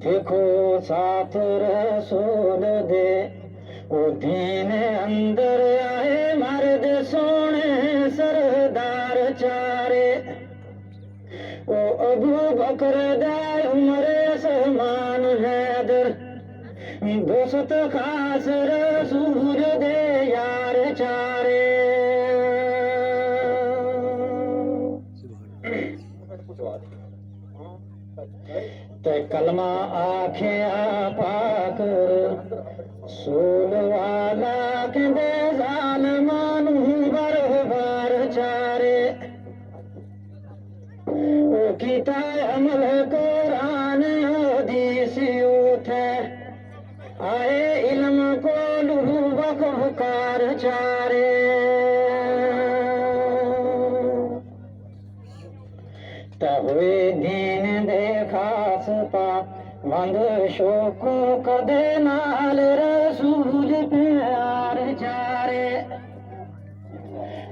دیکھو ساتھ رسول دے او دین اندر آئے مرد سونے سردار چارے او ابو بکر دا عمر عثمان حیدر دوست خاص رسول دے یار چارے تے کلمہ آکھیا پاک رسول والا کہندے ظالمان بربار چارے او کیتا عمل قرآن حدیث اوتھے آئے علم کو لہو وقفکار چارے ہوئے دین دے خاص پا وند شوکو کدے نال رسول پیار چارے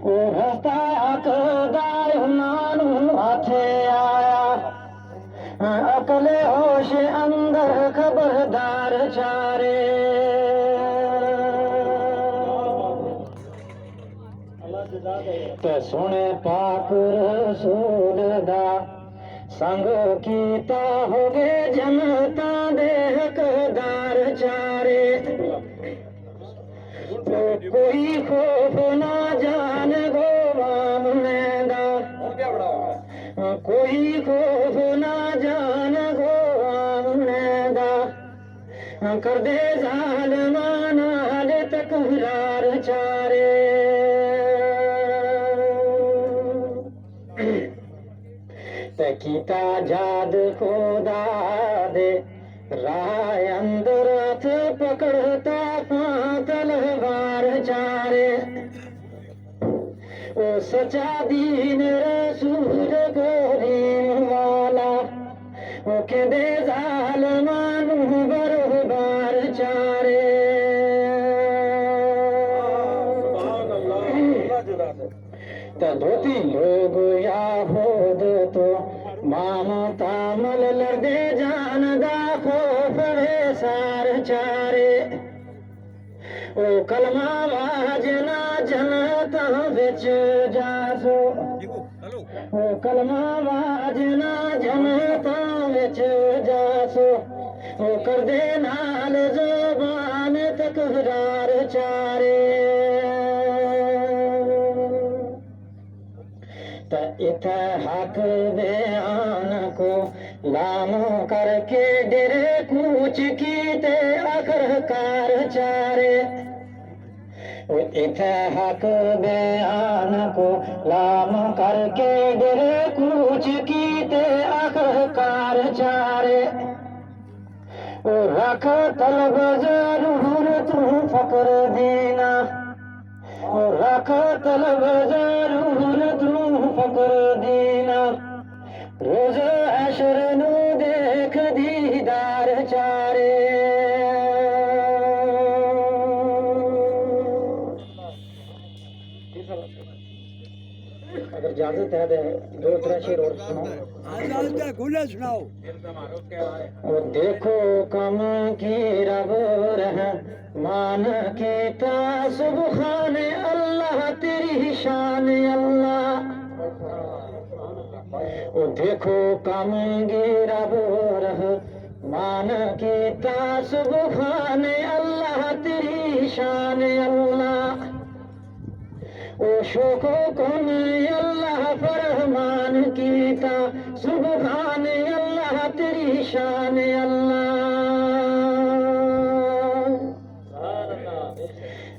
او رستہ حق دائے مانو ہاتھے آیا عقل ہوش اندر خبردار چارے تے سنے پاک رسول دا سنگ کیتا ہوگے جنتا دے حقدار چارے کوئی خوف نہ جان گو مامنے دا کوئی خوف نہ جان گو مامنے دا کر دے ظالمان حال تکرار چارے کیتا جاد خدا دے راہ اندر ہاتھ پکڑتا پاں تلوار چارے او سچا دین رسول کریم والا او کہندے ظالمان بربار چارے تے دھوتی لوگ یہود تو مام تامل لردے جان دا خوف ویسار چارے او کلمہ واجنا جنتا وچ جاسو او کلمہ واجنا جنتا وچ جاسو او کردے نال زبان تکرار چارے اتھا حق بیان کو لام کر کے ڈرے کوچ کیتے آخر کار چارے اتھا حق بیان کو لام کر کے ڈرے کوچ کیتے آخر کار چارے رکھ طلب ضرور تو فقر دینا رکھ طلب ضرور تو فقر دینا روز حشر نو دیکھ دیدار چارے اگر اجازت ہے دو ترہ شعر اور سناؤ وہ دیکھو کم کی رب رحمان کیتا سبحان اللہ تیری شان اللہ وہ دیکھو کم کی رب رحمان کیتا سبحان اللہ تیری شان اللہ او شوکو کن اللہ فرمان کیتا سبحان اللہ تیری شان اللہ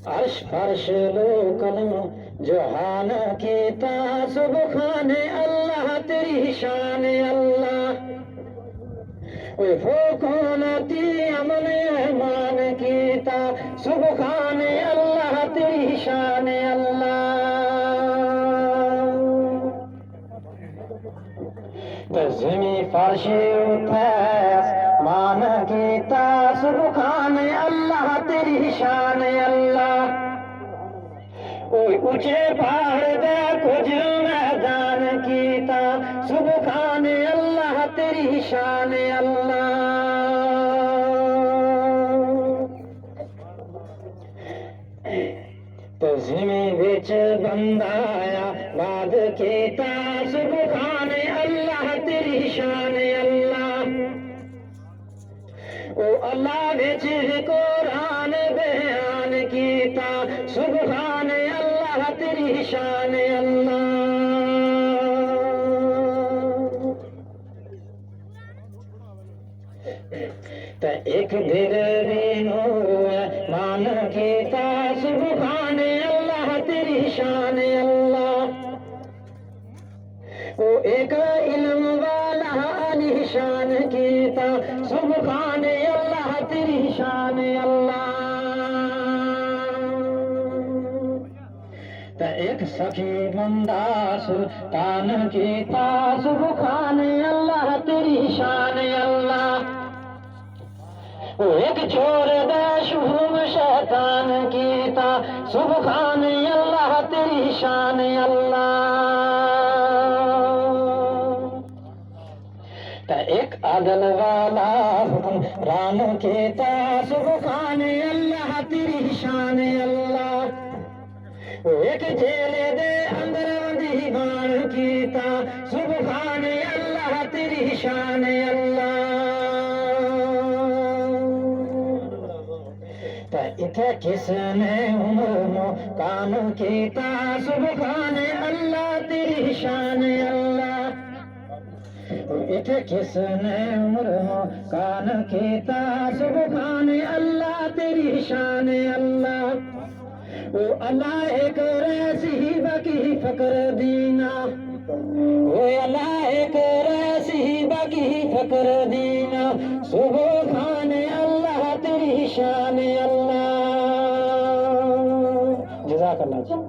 عرش فرش لو قلم جہان کیتا سبحان اللہ تیری شان اللہ فوقونتی عمل احمان کیتا سبحان اللہ تیری شان اللہ تزمی فرشی اتھیس مان کیتا سبحان اللہ تیری شان اللہ اونچے پہاڑ دے کچھ میدان کیتا سبحان اللہ تیری شان اللہ وچ بندایا باد کیتا سبحان اللہ تیری شان اللہ او اللہ وچ قرآن بیان کیتا سبحان اللہ تیری شان اللہ تے ایک دل بھی نور مان کیتا سبحان اللہ تیری شان اللہ او ایک علم والا علی شان کیتا سبحان اللہ تیری شان اللہ تے ایک سخی بندہ سلطان کیتا سبحان اللہ تیری شان اللہ ایک چور دے شوم شیطان کیتا سبحان اللہ تیری شان اللہ تے ایک عدل والا حکمران کیتا سبحان اللہ تیری شان اللہ ایک جیل دے اندر دیوان کیتا سبحان اللہ تیری شان اللہ اتھے کس نے عمر کام کیتا سبحان اللہ تیری شان اللہ اتھے کس نے عمر کام کیتا سبحان اللہ تیری شان اللہ او اللہ ایک ریسی باقی فقر دینا او اللہ ایک ریسی باقی فقر دینا سبحان اللہ تیری شان اللہ جزاک اللہ